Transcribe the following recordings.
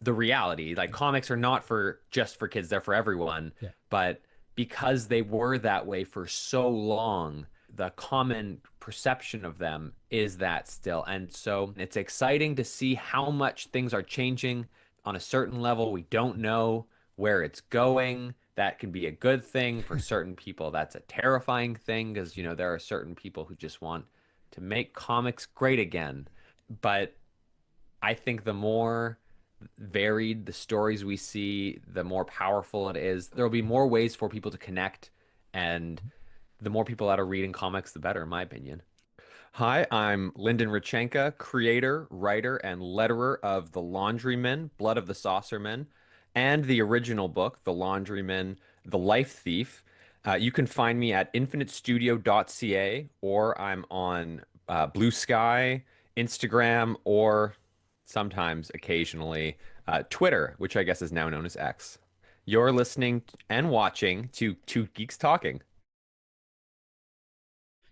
the reality. Like comics are not for just for kids, they're for everyone. Yeah. But because they were that way for so long, the common perception of them is that still. And so it's exciting to see how much things are changing on a certain level. We don't know where it's going. That can be a good thing for certain people. That's a terrifying thing because, there are certain people who just want to make comics great again. But I think the more varied the stories we see, the more powerful it is. There will be more ways for people to connect, and the more people that are reading comics, the better, in my opinion. Hi, I'm Lyndon Radchenka, creator, writer, and letterer of The Laundrymen, Blood of the Saucermen, and the original book, The Laundrymen, The Life Thief. You can find me at infinitestudio.ca, or I'm on Blue Sky, Instagram, or sometimes, occasionally, Twitter, which I guess is now known as X. You're listening and watching to Two Geeks Talking.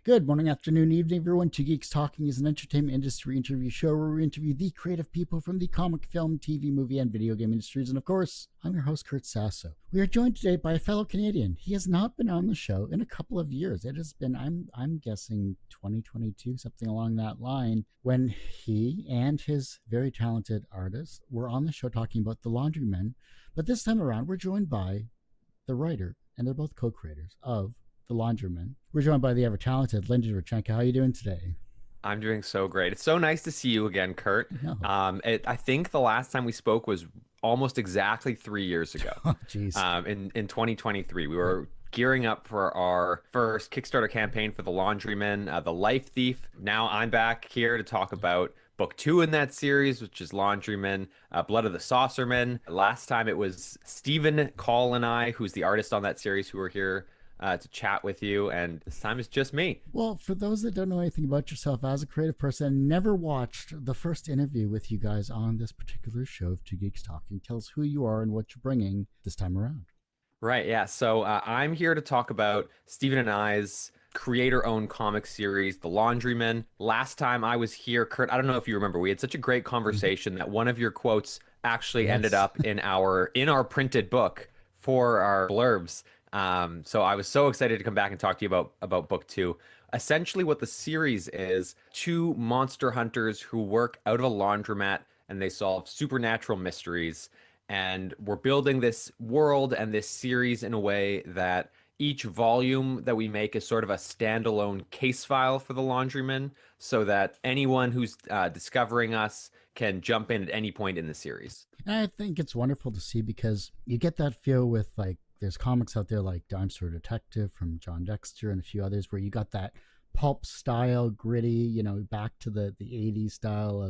Good morning, afternoon, evening, everyone. Two Geeks Talking is an entertainment industry interview show where we interview the creative people from the comic, film, TV, movie, and video game industries. And of course, I'm your host, Kurt Sasso. We are joined today by a fellow Canadian. He has not been on the show in a couple of years. It has been, I'm guessing, 2022, something along that line, when he and his very talented artist were on the show talking about The Laundrymen. But this time around, we're joined by the writer, and they're both co-creators of The Laundrymen. We're joined by the ever talented Lyndon Radchenka. How are you doing today? I'm doing so great. It's so nice to see you again, Kurt. No. I think the last time we spoke was almost exactly 3 years ago. Oh, jeez. In 2023, we were gearing up for our first Kickstarter campaign for The Laundrymen, The Life Thief. Now I'm back here to talk about book two in that series, which is Laundrymen, Blood of the Saucermen. Last time it was Stephen Call and I, who's the artist on that series, who were here to chat with you, and this time it's just me. Well, for those that don't know anything about yourself as a creative person, never watched the first interview with you guys on this particular show of Two Geeks Talking, tell us who you are and what you're bringing this time around. Right, yeah. So I'm here to talk about Stephen and I's creator-owned comic series, The Laundrymen. Last time I was here, Kurt, I don't know if you remember, we had such a great conversation that one of your quotes actually ended Yes. up in our printed book for our blurbs. So I was so excited to come back and talk to you about book two. Essentially, what the series is, two monster hunters who work out of a laundromat and they solve supernatural mysteries. And we're building this world and this series in a way that each volume that we make is sort of a standalone case file for the Laundrymen, so that anyone who's discovering us can jump in at any point in the series. And I think it's wonderful to see because you get that feel with like there's comics out there like Dime Store Detective from John Dexter and a few others where you got that pulp style, gritty, back to the 80s style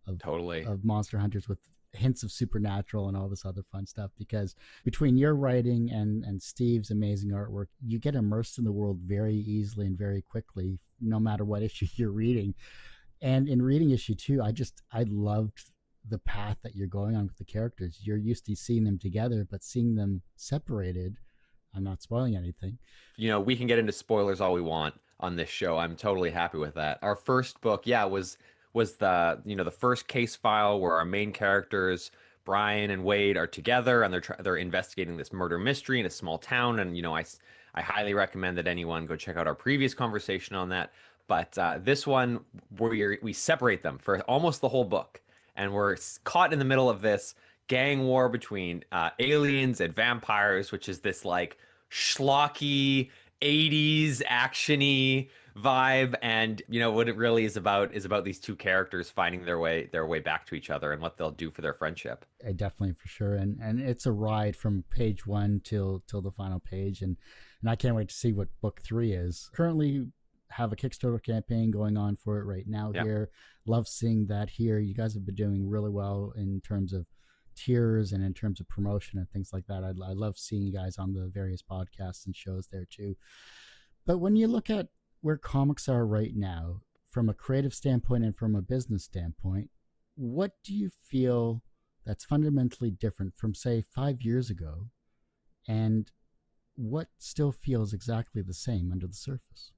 of Totally. of Monster Hunters with hints of supernatural and all this other fun stuff. Because between your writing and Steve's amazing artwork, you get immersed in the world very easily and very quickly, no matter what issue you're reading. And in reading issue two, I loved the path that you're going on with the characters. You're used to seeing them together, but seeing them separated, I'm not spoiling anything. We can get into spoilers all we want on this show. I'm totally happy with that. Our first book, yeah, was the first case file where our main characters Brian and Wade are together and they're investigating this murder mystery in a small town. And I highly recommend that anyone go check out our previous conversation on that. But this one, we separate them for almost the whole book, and we're caught in the middle of this gang war between aliens and vampires, which is this like schlocky 80s actiony vibe. And what it really is about these two characters finding their way back to each other and what they'll do for their friendship. I definitely, for sure, and it's a ride from page one till the final page, and I can't wait to see what book three is. Currently have a Kickstarter campaign going on for it right now. Yeah. Here, love seeing that here. You guys have been doing really well in terms of tiers and in terms of promotion and things like that. I love seeing you guys on the various podcasts and shows there too. But when you look at where comics are right now, from a creative standpoint and from a business standpoint, what do you feel that's fundamentally different from, say, 5 years ago? And what still feels exactly the same under the surface?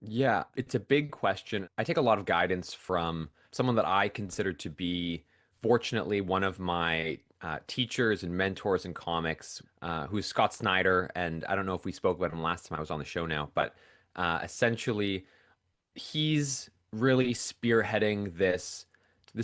Yeah, it's a big question. I take a lot of guidance from someone that I consider to be, fortunately, one of my teachers and mentors in comics, who's Scott Snyder. And I don't know if we spoke about him last time I was on the show now, but essentially he's really spearheading this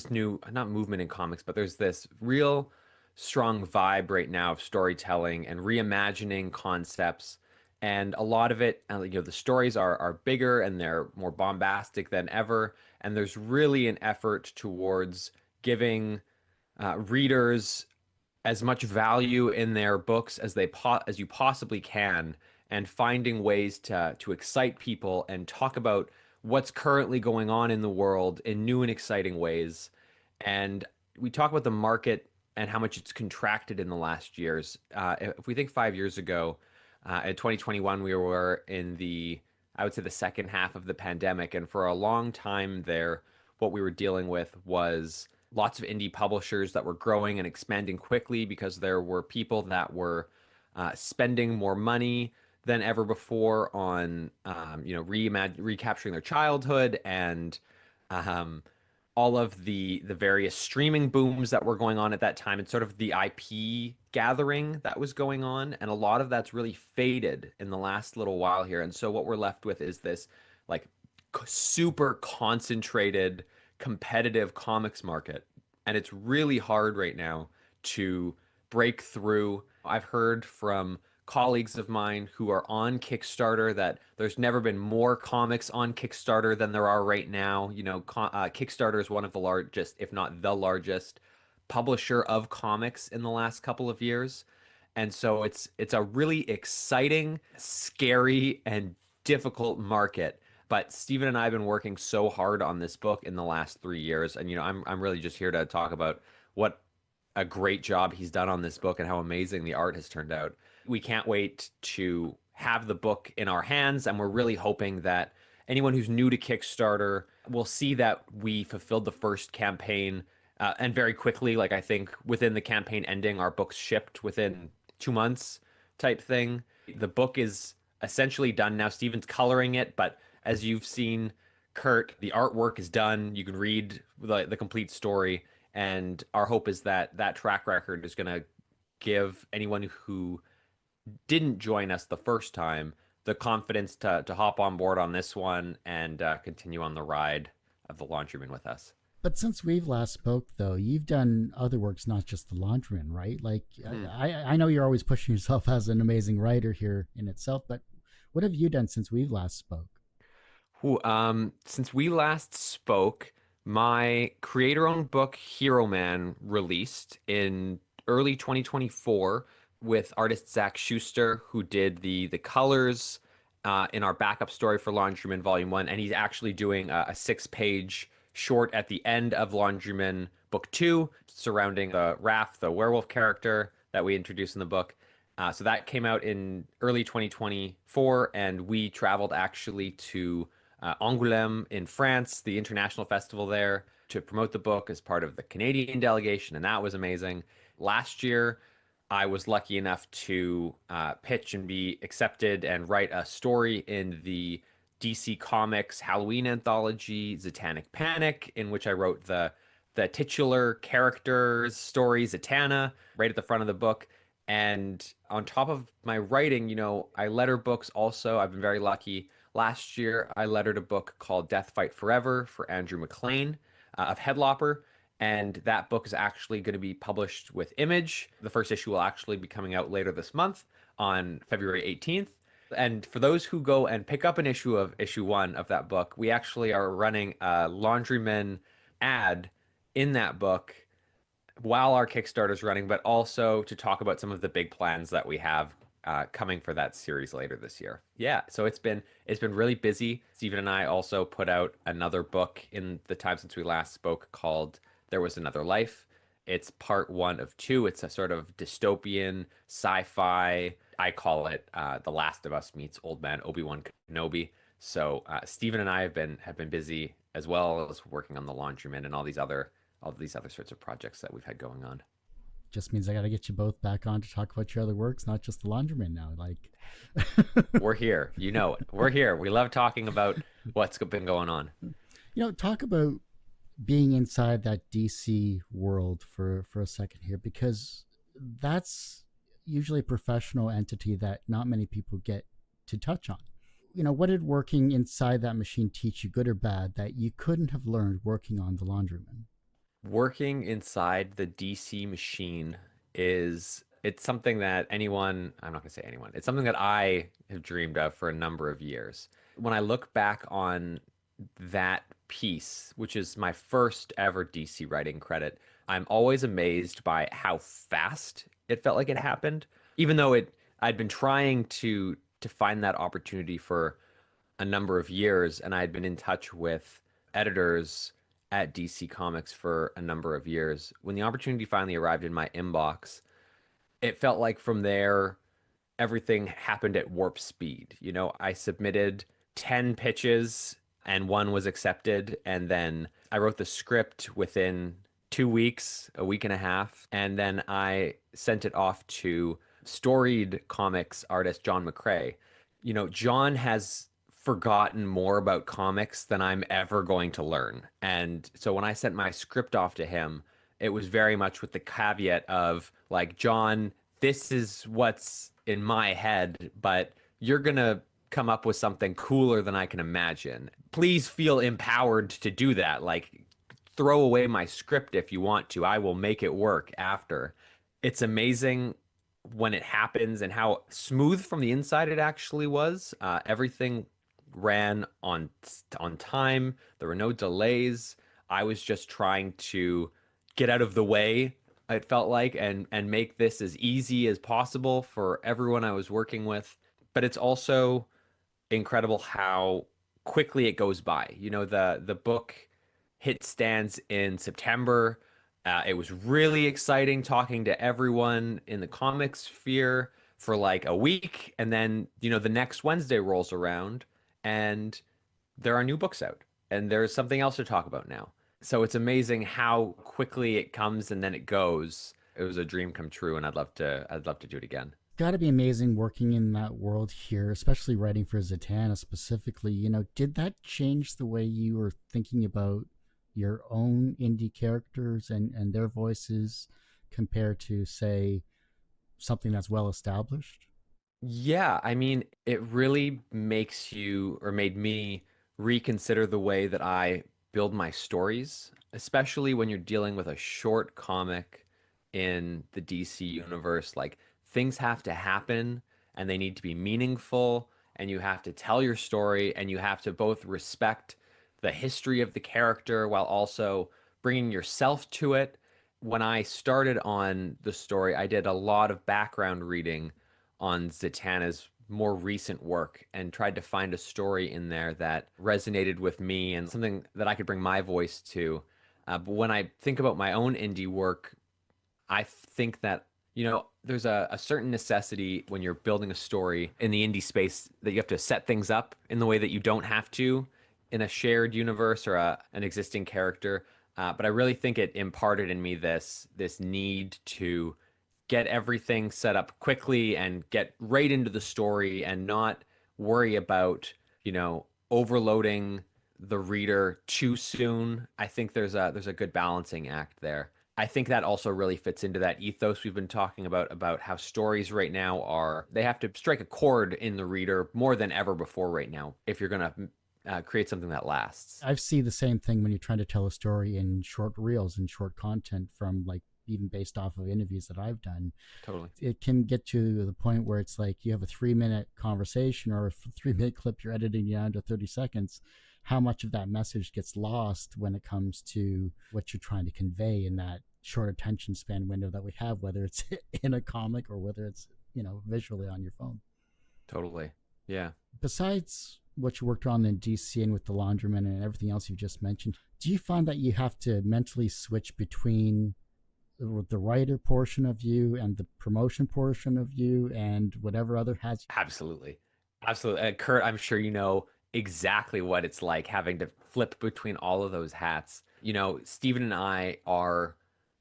new, not movement in comics, but there's this real strong vibe right now of storytelling and reimagining concepts. And a lot of it, the stories are bigger and they're more bombastic than ever. And there's really an effort towards giving readers as much value in their books as as you possibly can, and finding ways to excite people and talk about what's currently going on in the world in new and exciting ways. And we talk about the market and how much it's contracted in the last years. If we think 5 years ago, in 2021, we were in I would say, the second half of the pandemic. And for a long time there, what we were dealing with was lots of indie publishers that were growing and expanding quickly because there were people that were spending more money than ever before on recapturing their childhood, and um, all of the various streaming booms that were going on at that time, and sort of the IP gathering that was going on. And a lot of that's really faded in the last little while here. And so what we're left with is this like super concentrated competitive comics market. And it's really hard right now to break through. I've heard from colleagues of mine who are on Kickstarter that there's never been more comics on Kickstarter than there are right now. Kickstarter is one of the largest, if not the largest, publisher of comics in the last couple of years. And so it's a really exciting, scary, and difficult market. But Stephen and I have been working so hard on this book in the last 3 years, and I'm really just here to talk about what a great job he's done on this book and how amazing the art has turned out. We can't wait to have the book in our hands, and we're really hoping that anyone who's new to Kickstarter will see that we fulfilled the first campaign, and very quickly. Like, I think within the campaign ending, our books shipped within 2 months type thing. The book is essentially done now. Steven's coloring it, but as you've seen, Kurt, the artwork is done. You can read the complete story. And our hope is that that track record is going to give anyone who didn't join us the first time the confidence to hop on board on this one and continue on the ride of the Laundrymen with us. But since we've last spoke, though, you've done other works, not just the Laundrymen, right? Like, I know you're always pushing yourself as an amazing writer here in itself, but what have you done since we've last spoke? Since we last spoke, my creator-owned book, Hero Man, released in early 2024 with artist Zach Schuster, who did the colors in our backup story for Laundryman Volume 1. And he's actually doing a 6-page short at the end of Laundryman Book 2 surrounding the Raph, the werewolf character that we introduced in the book. So that came out in early 2024, and we traveled actually to Angoulême in France, the international festival there, to promote the book as part of the Canadian delegation, and that was amazing. Last year, I was lucky enough to pitch and be accepted and write a story in the DC Comics Halloween anthology, Satanic Panic, in which I wrote the titular character's story, Zatanna, right at the front of the book. And on top of my writing, I letter books also. I've been very lucky. Last year, I lettered a book called Death Fight Forever for Andrew MacLean of Headlopper. And that book is actually going to be published with Image. The first issue will actually be coming out later this month on February 18th. And for those who go and pick up an issue of issue 1 of that book, we actually are running a Laundryman ad in that book while our Kickstarter is running, but also to talk about some of the big plans that we have coming for that series later this year. Yeah, so it's been really busy. Stephen and I also put out another book in the time since we last spoke called There Was Another Life. It's part 1 of 2. It's a sort of dystopian sci-fi. I call it The Last of Us meets Old Man Obi-Wan Kenobi. So Stephen and I have been busy, as well as working on the Laundryman and all these other sorts of projects that we've had going on. Just means I got to get you both back on to talk about your other works, not just the Laundryman now. Like, we're here, We're here. We love talking about what's been going on. Talk about being inside that DC world for a second here, because that's usually a professional entity that not many people get to touch on. What did working inside that machine teach you, good or bad, that you couldn't have learned working on the Laundrymen? Working inside the DC machine it's something that anyone, I'm not going to say anyone, it's something that I have dreamed of for a number of years. When I look back on that piece, which is my first ever DC writing credit, I'm always amazed by how fast it felt like it happened, even though it I'd been trying to find that opportunity for a number of years, and I had been in touch with editors at DC Comics for a number of years. When the opportunity finally arrived in my inbox, it felt like from there everything happened at warp speed. I submitted 10 pitches and one was accepted. And then I wrote the script within 2 weeks, a week and a half. And then I sent it off to storied comics artist John McCrae. John has forgotten more about comics than I'm ever going to learn. And so when I sent my script off to him, it was very much with the caveat of like, John, this is what's in my head, but you're going to come up with something cooler than I can imagine. Please feel empowered to do that. Like, throw away my script if you want to. I will make it work after. It's amazing when it happens and how smooth from the inside it actually was. Everything ran on time. There were no delays. I was just trying to get out of the way, it felt like, and make this as easy as possible for everyone I was working with. But it's also incredible how quickly it goes by. The book hit stands in September. It was really exciting talking to everyone in the comics sphere for like a week, and then the next Wednesday rolls around, and there are new books out, and there's something else to talk about now. So it's amazing how quickly it comes and then it goes. It was a dream come true, and I'd love to do it again. Got to be amazing working in that world here, especially writing for Zatanna specifically. Did that change the way you were thinking about your own indie characters and their voices compared to, say, something that's well established? Yeah, I mean, it really makes you, or made me, reconsider the way that I build my stories, especially when you're dealing with a short comic in the DC universe. Like, things have to happen and they need to be meaningful, and you have to tell your story, and you have to both respect the history of the character while also bringing yourself to it. When I started on the story, I did a lot of background reading on Zatanna's more recent work and tried to find a story in there that resonated with me and something that I could bring my voice to. But when I think about my own indie work, I think that, there's a certain necessity when you're building a story in the indie space that you have to set things up in the way that you don't have to in a shared universe or an existing character. But I really think it imparted in me this need to get everything set up quickly and get right into the story and not worry about, overloading the reader too soon. I think there's a good balancing act there. I think that also really fits into that ethos we've been talking about how stories right now they have to strike a chord in the reader more than ever before right now if you're going to create something that lasts. I've seen the same thing when you're trying to tell a story in short reels and short content from, like, even based off of interviews that I've done. Totally. It can get to the point where it's like you have a 3 minute conversation or a 3 minute clip you're editing down to 30 seconds. How much of that message gets lost when it comes to what you're trying to convey in that short attention span window that we have, whether it's in a comic or whether it's, visually on your phone. Totally. Yeah. Besides what you worked on in DC and with the Laundrymen and everything else you've just mentioned, do you find that you have to mentally switch between the writer portion of you and the promotion portion of you and whatever other hats? Absolutely. Absolutely. Kurt, I'm sure you know exactly what it's like having to flip between all of those hats. Steven and I are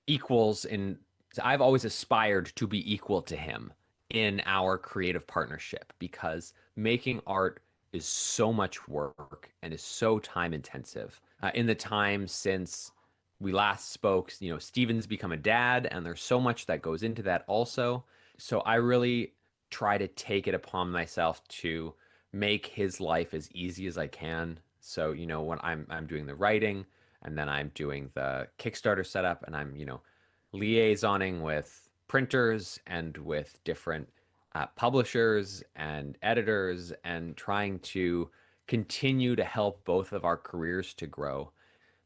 equals in, I've always aspired to be equal to him in our creative partnership because making art is so much work and is so time intensive. in the time since we last spoke. Steven's become a dad, and there's so much that goes into that also. So I really try to take it upon myself to make his life as easy as I can. So, when I'm doing the writing, and then I'm doing the Kickstarter setup, and I'm, liaisoning with printers and with different publishers and editors, and trying to continue to help both of our careers to grow.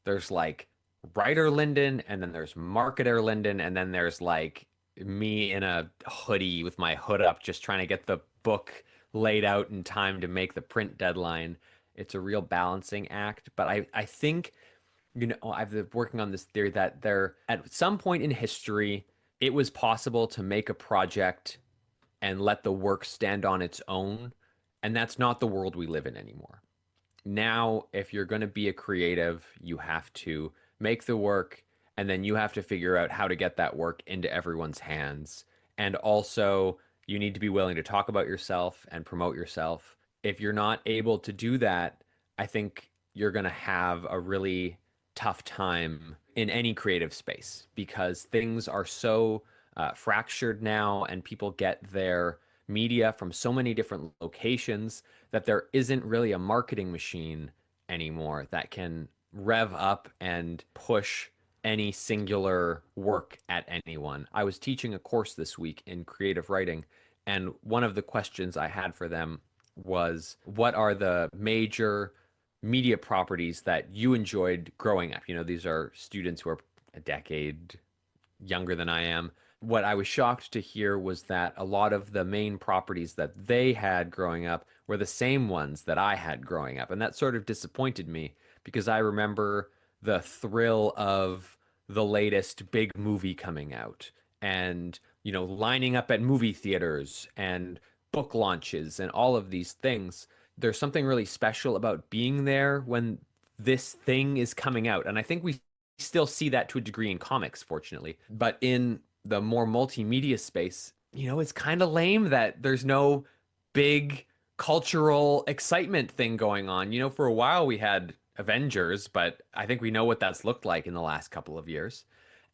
There's like writer Lyndon, and then there's marketer Lyndon, and then there's like me in a hoodie with my hood up, just trying to get the book laid out in time to make the print deadline. It's a real balancing act, but I think, I've been working on this theory that there, at some point in history, it was possible to make a project and let the work stand on its own. And that's not the world we live in anymore. Now, if you're going to be a creative, you have to make the work, and then you have to figure out how to get that work into everyone's hands. And also, you need to be willing to talk about yourself and promote yourself. If you're not able to do that, I think you're going to have a really tough time in any creative space, because things are so fractured now, and people get their media from so many different locations that there isn't really a marketing machine anymore that can rev up and push any singular work at anyone. I was teaching a course this week in creative writing, and one of the questions I had for them was, what are the major media properties that you enjoyed growing up? These are students who are a decade younger than I am. What I was shocked to hear was that a lot of the main properties that they had growing up were the same ones that I had growing up. And that sort of disappointed me, because I remember the thrill of the latest big movie coming out, and, lining up at movie theaters and book launches and all of these things. There's something really special about being there when this thing is coming out. And I think we still see that to a degree in comics, fortunately. But in the more multimedia space, it's kind of lame that there's no big cultural excitement thing going on. For a while we had Avengers, but I think we know what that's looked like in the last couple of years.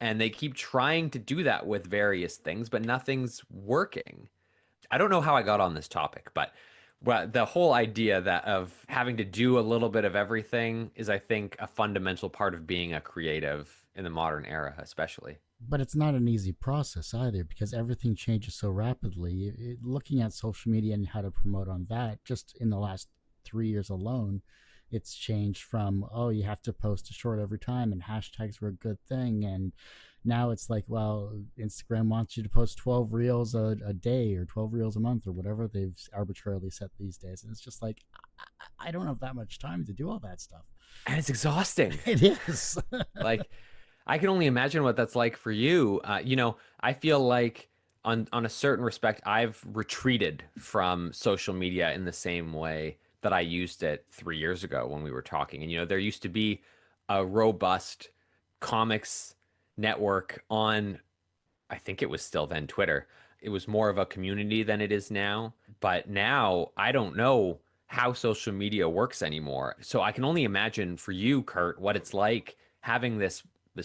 And they keep trying to do that with various things, but nothing's working. I don't know how I got on this topic, but the whole idea that of having to do a little bit of everything is, I think, a fundamental part of being a creative in the modern era, especially. But it's not an easy process either, because everything changes so rapidly. Looking at social media and how to promote on that, just in the last 3 years alone, it's changed from, oh, you have to post a short every time, and hashtags were a good thing, and now it's like, well, Instagram wants you to post 12 reels a day, or 12 reels a month, or whatever they've arbitrarily set these days. And it's just like, I don't have that much time to do all that stuff. And it's exhausting. It is. Like, I can only imagine what that's like for you. I feel like, on a certain respect, I've retreated from social media in the same way that I used it 3 years ago when we were talking. And, there used to be a robust comics network on, I think it was still then Twitter. It was more of a community than it is now. But now I don't know how social media works anymore. So I can only imagine for you, Kurt, what it's like having this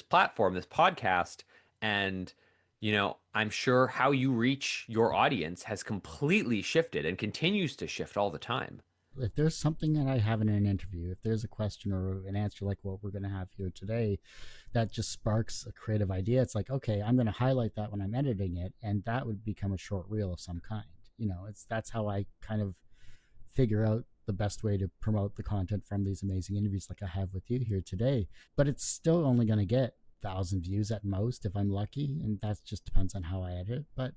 platform, this podcast, and, I'm sure how you reach your audience has completely shifted and continues to shift all the time. If there's something that I have in an interview, if there's a question or an answer like what we're going to have here today that just sparks a creative idea, it's like, okay, I'm going to highlight that when I'm editing it, and that would become a short reel of some kind. That's how I kind of figure out the best way to promote the content from these amazing interviews like I have with you here today. But it's still only going to get 1,000 views at most if I'm lucky, and that just depends on how I edit. But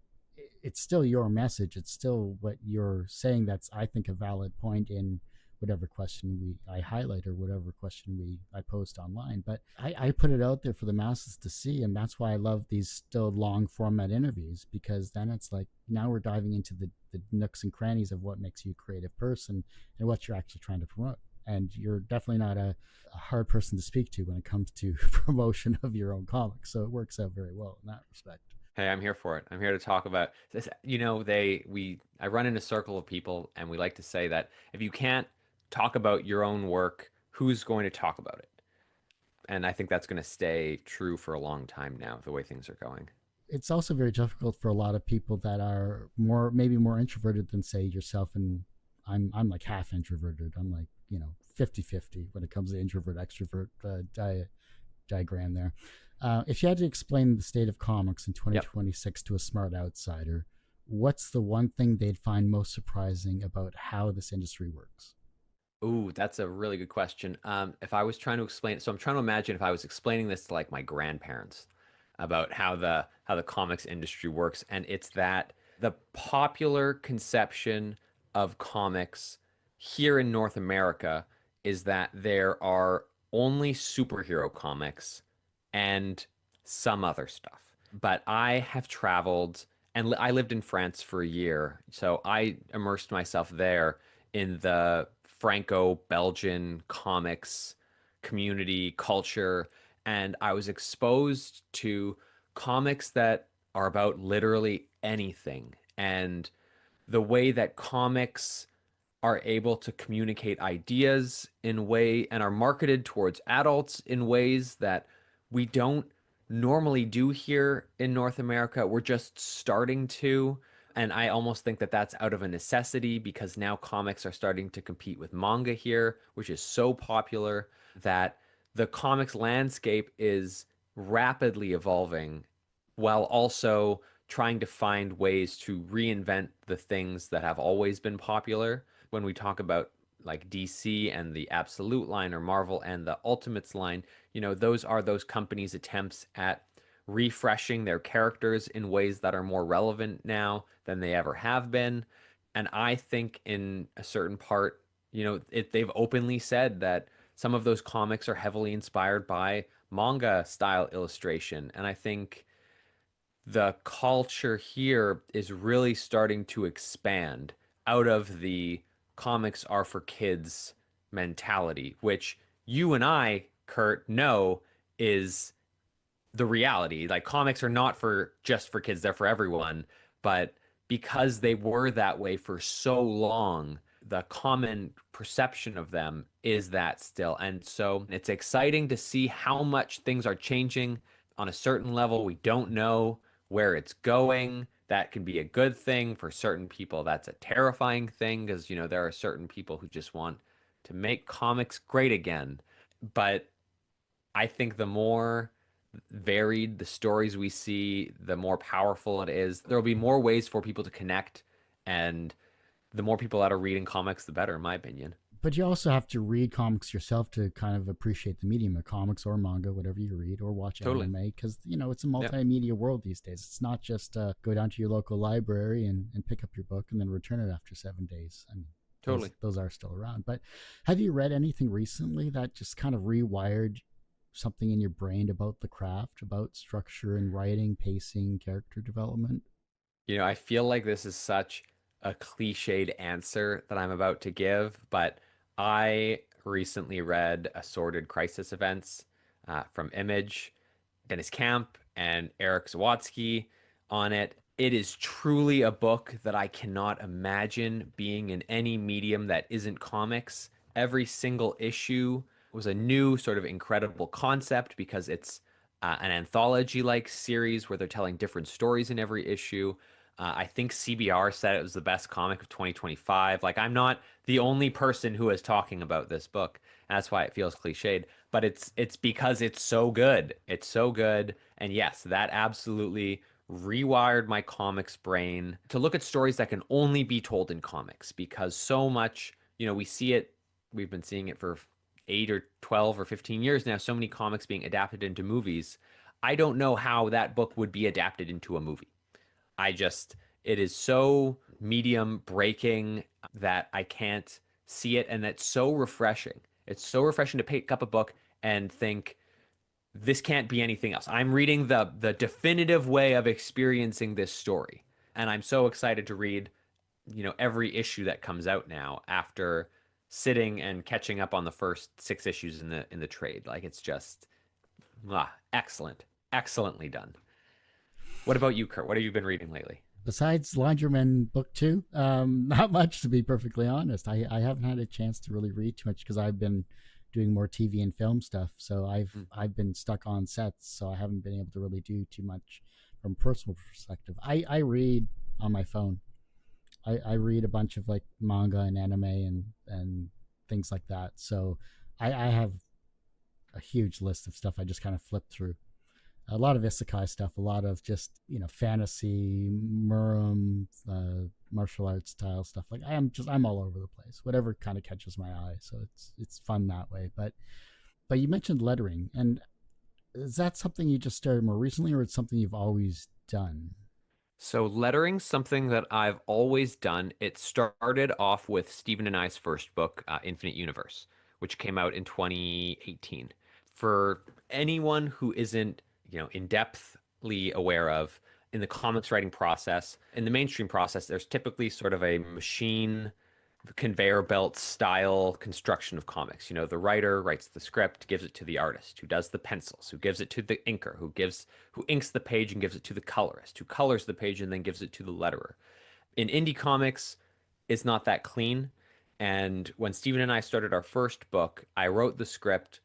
it's still your message. It's still what you're saying. That's, I think, a valid point in whatever question I highlight, or whatever question I post online. But I put it out there for the masses to see, and that's why I love these still long format interviews, because then it's like, now we're diving into the nooks and crannies of what makes you a creative person and what you're actually trying to promote. And you're definitely not a hard person to speak to when it comes to promotion of your own comics. So it works out very well in that respect. Hey, I'm here for it. I'm here to talk about this. I run in a circle of people, and we like to say that if you can't talk about your own work, who's going to talk about it? And I think that's going to stay true for a long time now, the way things are going. It's also very difficult for a lot of people that are more maybe more introverted than say yourself, and I'm like half introverted. I'm like 50-50 when it comes to introvert extrovert diagram there. If you had to explain the state of comics in Yep. 2026 to a smart outsider, what's the one thing they'd find most surprising about how this industry works? Ooh, that's a really good question. If I was trying to explain, so I'm trying to imagine if I was explaining this to like my grandparents about how the comics industry works, and it's that the popular conception of comics here in North America is that there are only superhero comics and some other stuff. But I have traveled and I lived in France for a year, so I immersed myself there in the Franco-Belgian comics community culture, and I was exposed to comics that are about literally anything. And the way that comics are able to communicate ideas in way and are marketed towards adults in ways that we don't normally do here in North America. We're just starting to. And I almost think that that's out of a necessity because now comics are starting to compete with manga here, which is so popular that the comics landscape is rapidly evolving while also trying to find ways to reinvent the things that have always been popular. When we talk about like DC and the Absolute line or Marvel and the Ultimates line, those are those companies' attempts at refreshing their characters in ways that are more relevant now than they ever have been. And I think in a certain part, they've openly said that some of those comics are heavily inspired by manga style illustration. And I think the culture here is really starting to expand out of the comics are for kids mentality, which you and I, Kurt, know is the reality. Like comics are not for just for kids, they're for everyone. But because they were that way for so long, the common perception of them is that still. And so it's exciting to see how much things are changing on a certain level. We don't know where it's going. That can be a good thing for certain people. That's a terrifying thing because, there are certain people who just want to make comics great again. But I think the more varied the stories we see, the more powerful it is. There will be more ways for people to connect, and the more people that are reading comics, the better, in my opinion. But you also have to read comics yourself to kind of appreciate the medium of comics or manga, whatever you read, or watch Totally. anime, because it's a Yeah, multimedia world these days. It's not just go down to your local library and pick up your book and then return it after 7 days. I mean, those totally. those are still around. But have you read anything recently that just kind of rewired something in your brain about the craft, about structure and writing, pacing, character development? I feel like this is such a cliched answer that I'm about to give, but I recently read Assorted Crisis Events from Image, Dennis Camp, and Eric Zawatsky on it. It is truly a book that I cannot imagine being in any medium that isn't comics. Every single issue was a new sort of incredible concept because it's an anthology-like series where they're telling different stories in every issue. I think CBR said it was the best comic of 2025. Like, I'm not the only person who is talking about this book. And that's why it feels cliched, but it's because it's so good. It's so good. And yes, that absolutely rewired my comics brain to look at stories that can only be told in comics because so much, we see it, we've been seeing it for 8 or 12 or 15 years now, so many comics being adapted into movies. I don't know how that book would be adapted into a movie. It is so medium breaking that I can't see it. And that's so refreshing. It's so refreshing to pick up a book and think, this can't be anything else. I'm reading the definitive way of experiencing this story. And I'm so excited to read, every issue that comes out now after sitting and catching up on the first 6 issues in the trade. Like it's just excellent. Excellently done. What about you, Kurt? What have you been reading lately? Besides Laundrymen book two, not much to be perfectly honest. I haven't had a chance to really read too much because I've been doing more TV and film stuff. So Mm. I've been stuck on sets, so I haven't been able to really do too much from a personal perspective. I read on my phone. I read a bunch of like manga and anime and things like that. So I have a huge list of stuff I just kind of flip through. A lot of isekai stuff, a lot of just fantasy, murum, martial arts style stuff. Like I'm all over the place. Whatever kind of catches my eye, so it's fun that way. But you mentioned lettering, and is that something you just started more recently, or it's something you've always done? So lettering's something that I've always done. It started off with Stephen and I's first book, Infinite Universe, which came out in 2018. For anyone who isn't, in depthly aware of, in the comics writing process, in the mainstream process, there's typically sort of a machine conveyor belt style construction of comics. The writer writes the script, gives it to the artist, who does the pencils, who gives it to the inker, who inks the page and gives it to the colorist, who colors the page and then gives it to the letterer. In indie comics, it's not that clean. And when Steven and I started our first book, I wrote the script,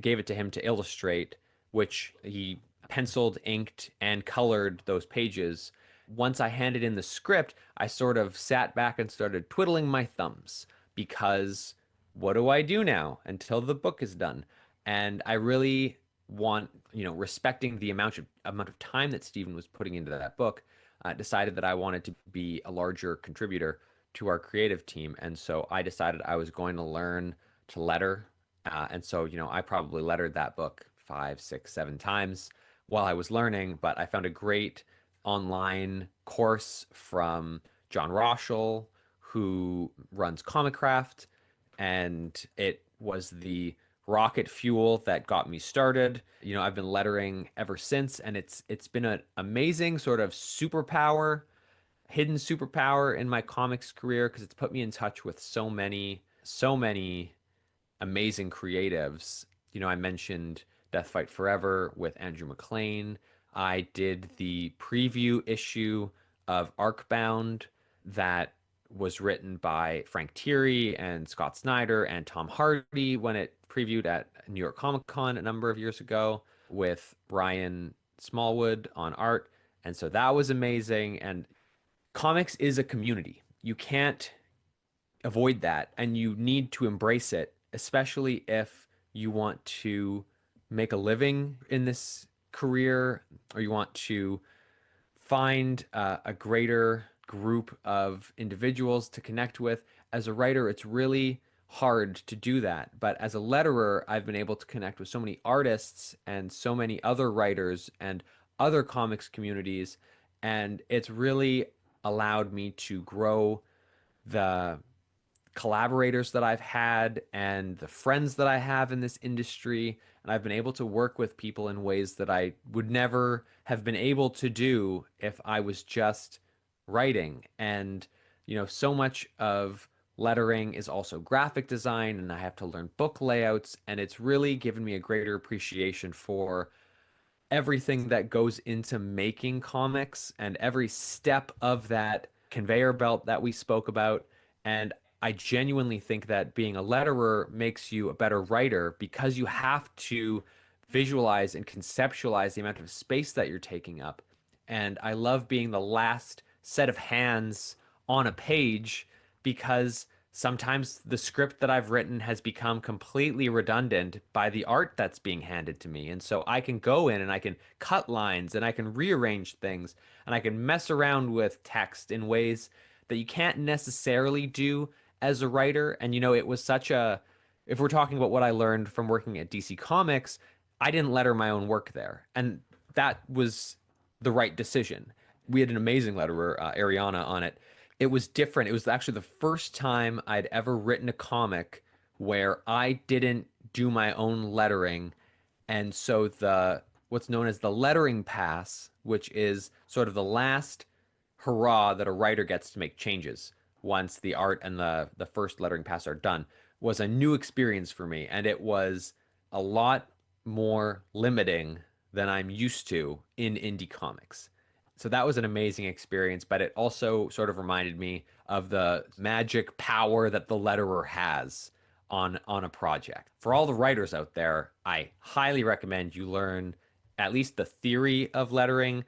gave it to him to illustrate, which he penciled, inked, and colored those pages. Once I handed in the script, I sort of sat back and started twiddling my thumbs because what do I do now until the book is done? And I really want, respecting the amount of time that Stephen was putting into that book, decided that I wanted to be a larger contributor to our creative team. And so I decided I was going to learn to letter. And so, I probably lettered that book 5, 6, 7 times while I was learning, but I found a great online course from John Roshel, who runs Comic Craft, and it was the rocket fuel that got me started. I've been lettering ever since, and it's been an amazing sort of superpower, hidden superpower in my comics career because it's put me in touch with so many amazing creatives. I mentioned Death Fight Forever with Andrew McLean. I did the preview issue of Arcbound that was written by Frank Thierry and Scott Snyder and Tom Hardy when it previewed at New York Comic Con a number of years ago with Ryan Smallwood on art. And so that was amazing. And comics is a community. You can't avoid that and you need to embrace it, especially if you want to make a living in this career or you want to find a greater group of individuals to connect with. As a writer, it's really hard to do that. But as a letterer, I've been able to connect with so many artists and so many other writers and other comics communities. And it's really allowed me to grow the collaborators that I've had and the friends that I have in this industry. And I've been able to work with people in ways that I would never have been able to do if I was just writing. And, so much of lettering is also graphic design, and I have to learn book layouts. And it's really given me a greater appreciation for everything that goes into making comics and every step of that conveyor belt that we spoke about. And I genuinely think that being a letterer makes you a better writer because you have to visualize and conceptualize the amount of space that you're taking up. And I love being the last set of hands on a page because sometimes the script that I've written has become completely redundant by the art that's being handed to me. And so I can go in and I can cut lines and I can rearrange things and I can mess around with text in ways that you can't necessarily do as a writer. And it was if we're talking about what I learned from working at DC Comics, I didn't letter my own work there. And that was the right decision. We had an amazing letterer, Ariana, on it. It was different. It was actually the first time I'd ever written a comic where I didn't do my own lettering. And so what's known as the lettering pass, which is sort of the last hurrah that a writer gets to make changes once the art and the first lettering pass are done, was a new experience for me. And it was a lot more limiting than I'm used to in indie comics. So that was an amazing experience, but it also sort of reminded me of the magic power that the letterer has on a project. For all the writers out there, I highly recommend you learn at least the theory of lettering.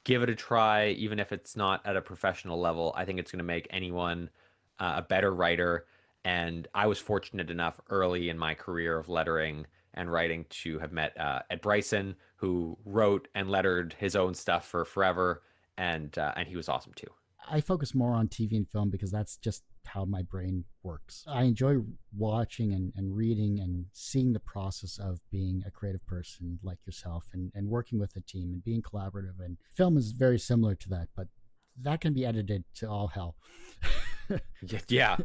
Give it a try, even if it's not at a professional level. I think it's going to make anyone a better writer. And I was fortunate enough early in my career of lettering and writing to have met Ed Bryson, who wrote and lettered his own stuff for forever, and he was awesome too. I focus more on TV and film because that's just how my brain works. I enjoy watching and reading and seeing the process of being a creative person like yourself and working with a team and being collaborative. And film is very similar to that, but that can be edited to all hell. Yeah.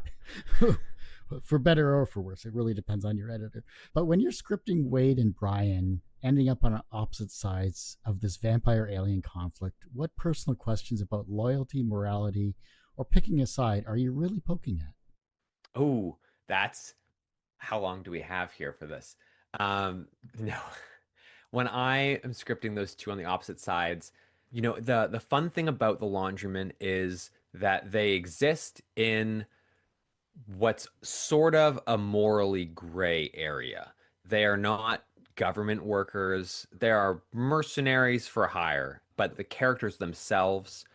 For better or for worse. It really depends on your editor. But when you're scripting Wade and Brian ending up on opposite sides of this vampire alien conflict, what personal questions about loyalty, morality, or picking a side are you really poking at? Oh, that's how long do we have here for this? No. When I am scripting those two on the opposite sides, the fun thing about the Laundrymen is that they exist in what's sort of a morally gray area. They are not government workers. They are mercenaries for hire, but the characters themselves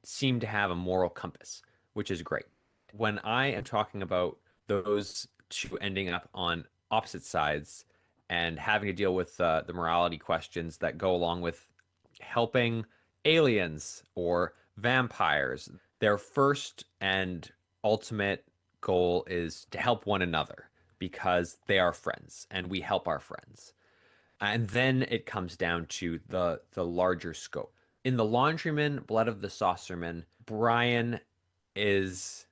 seem to have a moral compass, which is great. When I am talking about those two ending up on opposite sides and having to deal with the morality questions that go along with helping aliens or vampires, their first and ultimate goal is to help one another because they are friends and we help our friends. And then it comes down to the larger scope. In the Laundryman, Blood of the Saucerman, Brian is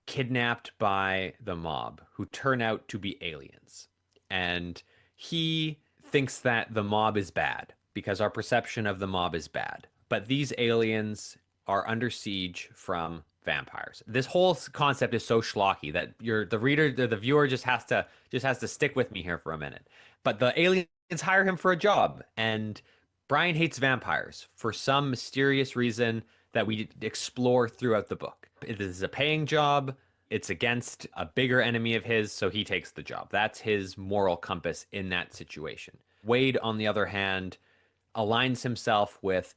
kidnapped by the mob who turn out to be aliens. And he thinks that the mob is bad because our perception of the mob is bad. But these aliens are under siege from vampires. This whole concept is so schlocky that the reader, the viewer just has to stick with me here for a minute. But the aliens hire him for a job, and Brian hates vampires for some mysterious reason that we explore throughout the book. It is a paying job. It's against a bigger enemy of his, so he takes the job. That's his moral compass in that situation. Wade, on the other hand, aligns himself with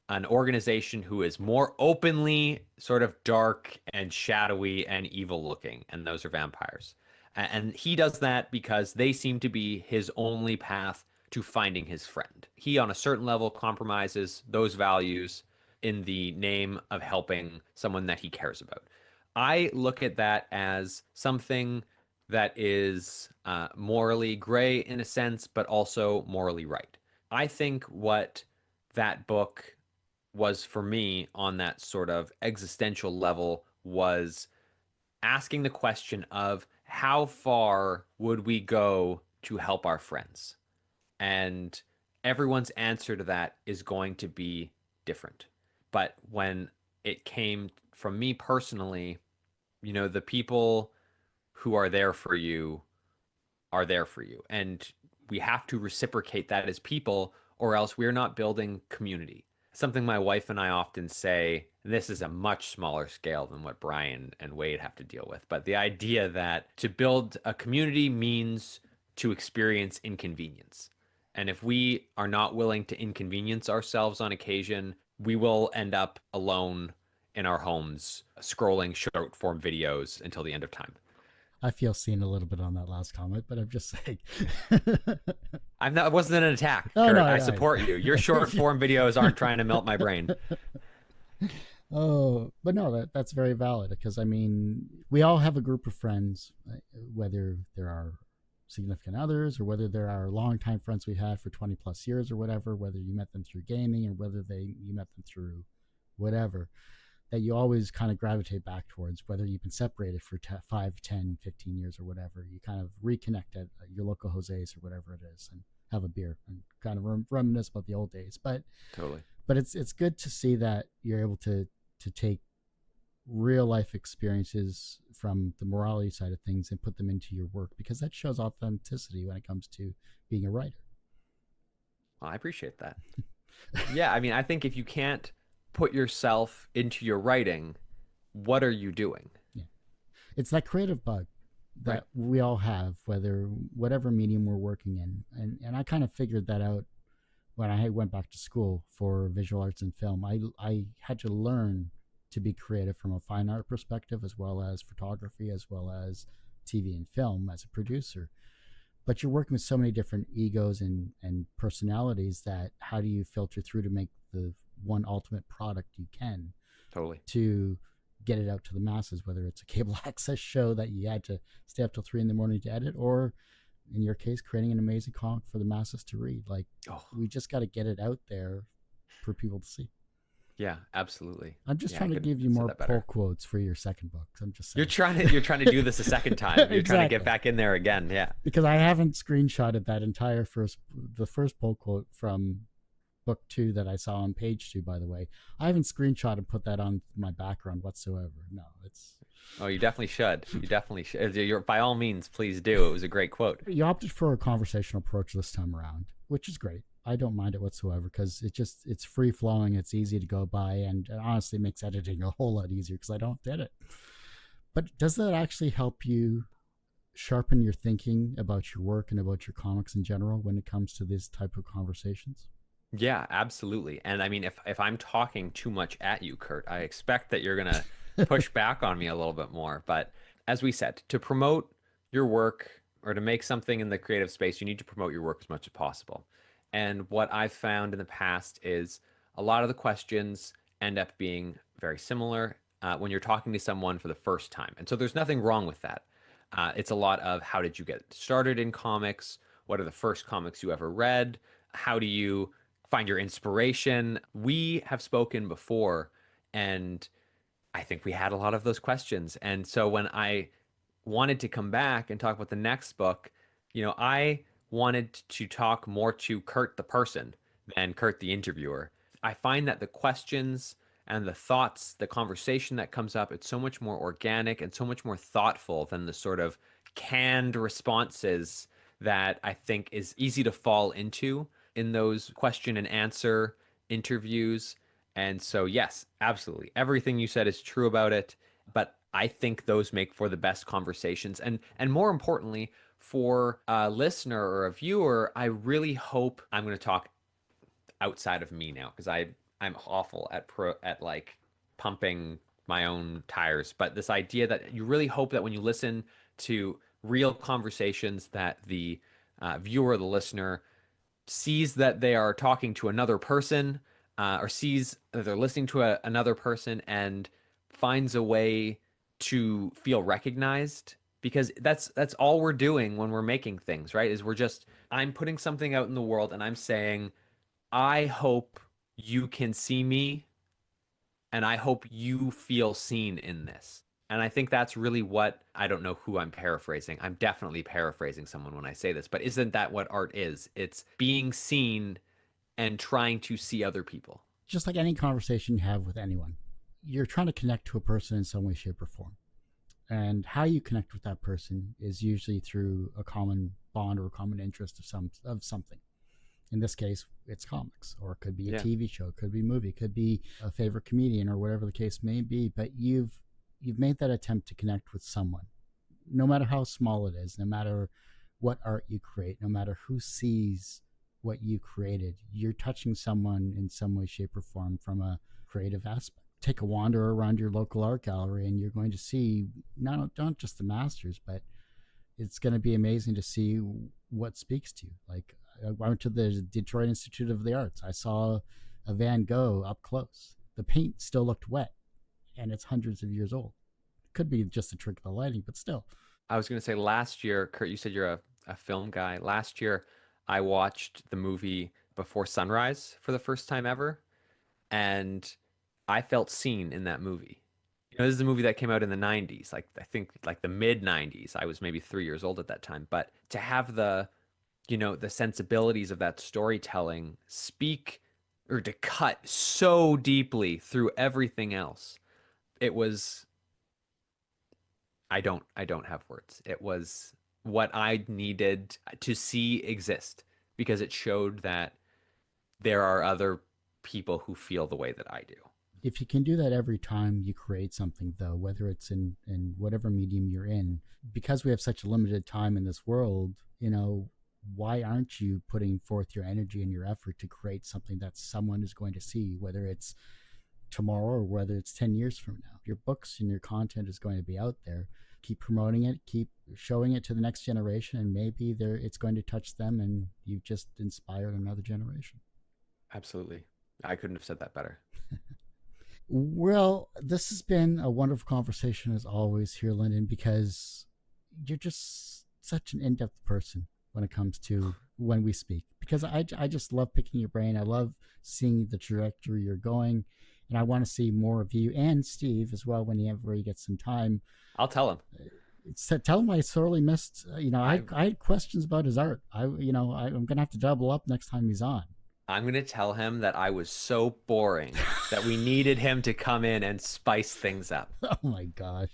an organization who is more openly sort of dark and shadowy and evil looking, and those are vampires. And he does that because they seem to be his only path to finding his friend. He, on a certain level, compromises those values in the name of helping someone that he cares about. I look at that as something that is morally gray in a sense, but also morally right. I think what that book was for me on that sort of existential level was asking the question of how far would we go to help our friends? And everyone's answer to that is going to be different. But when it came from me personally, the people who are there for you are there for you. And we have to reciprocate that as people, or else we're not building community. Something my wife and I often say, and this is a much smaller scale than what Brian and Wade have to deal with, but the idea that to build a community means to experience inconvenience. And if we are not willing to inconvenience ourselves on occasion, we will end up alone in our homes scrolling short form videos until the end of time. I feel seen a little bit on that last comment, but I'm just saying. I'm not. It wasn't an attack, Oh Kurt. no, I support you. Your short form videos aren't trying to melt my brain. Oh, but no, that's very valid because I mean, we all have a group of friends, whether there are significant others or whether there are longtime friends we had for 20 plus years or whatever, whether you met them through gaming or whether you met them through whatever, that you always kind of gravitate back towards, whether you've been separated for 5, 10, 15 years or whatever. You kind of reconnect at your local Jose's or whatever it is and have a beer and kind of reminisce about the old days. But Totally. But it's good to see that you're able to take real life experiences from the morality side of things and put them into your work because that shows authenticity when it comes to being a writer. Well, I appreciate that. Yeah, I mean, I think if you can't put yourself into your writing, what are you doing? Yeah. It's that creative bug. Right. that we all have, whatever medium we're working in. And I kind of figured that out when I went back to school for visual arts and film. I had to learn to be creative from a fine art perspective, as well as photography, as well as TV and film as a producer. But you're working with so many different egos and personalities, that how do you filter through to make the one ultimate product you can Totally. to get it out to the masses, whether it's a cable access show that you had to stay up till 3 in the morning to edit, or in your case, creating an amazing comic for the masses to read. Like, Oh, we just got to get it out there for people to see. yeah, absolutely. I'm just Yeah, I trying to couldn't give you have said more that pull better. quotes for your second book. I'm just You're saying. trying to do this a second time. You're trying to get Exactly. back in there again. Yeah. Because I haven't screenshotted that entire the first pull quote from book 2 that I saw on page 2, by the way. I haven't screenshot and put that on my background whatsoever. No, it's Oh, you definitely should. You definitely should. You're, by all means, please do. It was a great quote. you opted for a conversational approach this time around, which is great. I don't mind it whatsoever, because it's free flowing, it's easy to go by, and it honestly makes editing a whole lot easier because I don't edit it. But does that actually help you sharpen your thinking about your work and about your comics in general when it comes to this type of conversations? Yeah, absolutely. And I mean, if I'm talking too much at you, Kurt, I expect that you're gonna push back on me a little bit more. But as we said, to promote your work or to make something in the creative space, you need to promote your work as much as possible. And what I've found in the past is a lot of the questions end up being very similar when you're talking to someone for the first time. And so there's nothing wrong with that. It's a lot of how did you get started in comics? What are the first comics you ever read? How do you find your inspiration? We have spoken before, and I think we had a lot of those questions. And so when I wanted to come back and talk about the next book, I wanted to talk more to Kurt the person than Kurt the interviewer. I find that the questions and the thoughts, the conversation that comes up, it's so much more organic and so much more thoughtful than the sort of canned responses that I think is easy to fall into in those question and answer interviews. And so, yes, absolutely. Everything you said is true about it, but I think those make for the best conversations. And more importantly, for a listener or a viewer, I really hope I'm going to talk outside of me now because I'm awful at like pumping my own tires. But this idea that you really hope that when you listen to real conversations, that the viewer or the listener sees that they are talking to another person, or sees that they're listening to another person and finds a way to feel recognized, because that's all we're doing when we're making things, right? Is we're just I'm putting something out in the world and I'm saying, I hope you can see me and I hope you feel seen in this. And I think that's really what I don't know who I'm paraphrasing. I'm definitely paraphrasing someone when I say this, but isn't that what art is? It's being seen and trying to see other people. Just like any conversation you have with anyone, you're trying to connect to a person in some way, shape, or form. And how you connect with that person is usually through a common bond or a common interest of something. In this case, it's comics, or it could be a Yeah. TV show, it could be a movie, it could be a favorite comedian, or whatever the case may be. But you've made that attempt to connect with someone, no matter how small it is, no matter what art you create, no matter who sees what you created. You're touching someone in some way, shape, or form from a creative aspect. Take a wander around your local art gallery, and you're going to see not just the masters, but it's going to be amazing to see what speaks to you. Like, I went to the Detroit Institute of the Arts. I saw a Van Gogh up close. The paint still looked wet, and it's hundreds of years old. Could be just a trick of the lighting, but still. I was going to say last year, Kurt, you said you're a film guy. Last year, I watched the movie Before Sunrise for the first time ever, and I felt seen in that movie. This is a movie that came out in the 90s, like I think like the mid 90s. I was maybe 3 years old at that time, but to have the sensibilities of that storytelling speak or to cut so deeply through everything else, it was I don't have words. It was what I needed to see exist because it showed that there are other people who feel the way that I do. If you can do that every time you create something, though, whether it's in whatever medium you're in, because we have such a limited time in this world, why aren't you putting forth your energy and your effort to create something that someone is going to see, whether it's tomorrow or whether it's 10 years from now? Your books and your content is going to be out there. Keep promoting it, keep showing it to the next generation, and maybe it's going to touch them and you've just inspired another generation. Absolutely. I couldn't have said that better. Well, this has been a wonderful conversation as always here, Lyndon, because you're just such an in-depth person when it comes to when we speak. Because I just love picking your brain. I love seeing the trajectory you're going, and I want to see more of you and Steve as well whenever he gets some time. I'll tell him. Tell him I sorely missed. I had questions about his art. I'm gonna have to double up next time he's on. I'm going to tell him that I was so boring that we needed him to come in and spice things up. Oh my gosh.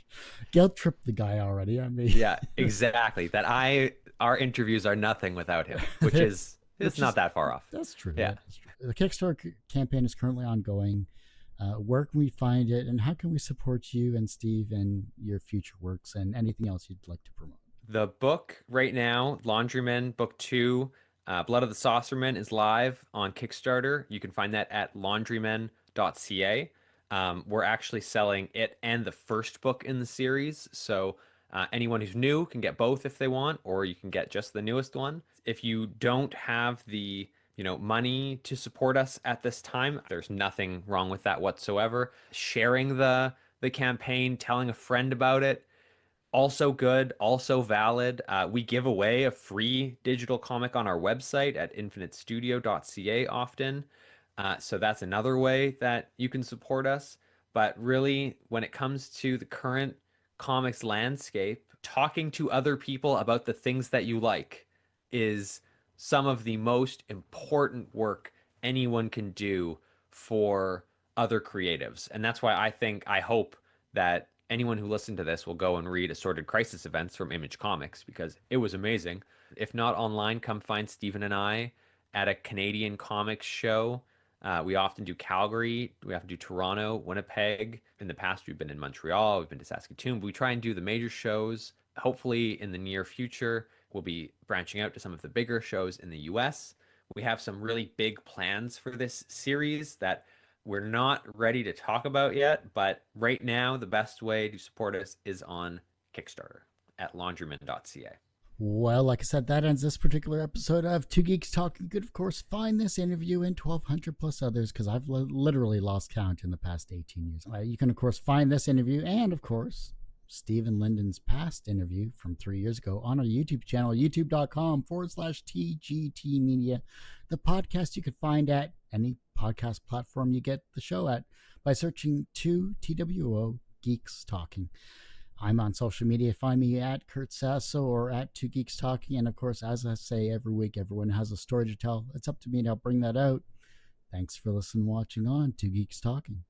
Guilt tripped the guy already. I mean, yeah, exactly. Our interviews are nothing without him, which is not that far off. That's true. Yeah. That's true. The Kickstarter campaign is currently ongoing. Where can we find it, and how can we support you and Steve and your future works and anything else you'd like to promote? The book right now, Laundrymen Book 2, Blood of the Saucermen, is live on Kickstarter. You can find that at laundrymen.ca. We're actually selling it and the first book in the series. So anyone who's new can get both if they want, or you can get just the newest one. If you don't have the money to support us at this time, there's nothing wrong with that whatsoever. Sharing the campaign, telling a friend about it, also good, also valid. We give away a free digital comic on our website at infinitestudio.ca often. So that's another way that you can support us. But really, when it comes to the current comics landscape, talking to other people about the things that you like is some of the most important work anyone can do for other creatives. And that's why I hope that anyone who listened to this will go and read Assorted Crisis Events from Image Comics because it was amazing. If not online, come find Stephen and I at a Canadian comics show. We often do Calgary, we often do Toronto, Winnipeg. In the past, we've been in Montreal, we've been to Saskatoon. But we try and do the major shows. Hopefully, in the near future, we'll be branching out to some of the bigger shows in the US. We have some really big plans for this series that we're not ready to talk about yet, but right now, the best way to support us is on Kickstarter at laundrymen.ca. Well, like I said, that ends this particular episode of Two Geeks Talking. You could, of course, find this interview in 1,200 plus others because I've literally lost count in the past 18 years. You can, of course, find this interview and, of course, Steve and Lyndon's past interview from 3 years ago on our YouTube channel, youtube.com/TGT Media. The podcast you could find at any podcast platform you get the show at by searching 2TWO Geeks Talking. I'm on social media. Find me at Kurt Sasso or at Two Geeks Talking. And of course, as I say every week, everyone has a story to tell. It's up to me to help bring that out. Thanks for listening, watching on Two Geeks Talking.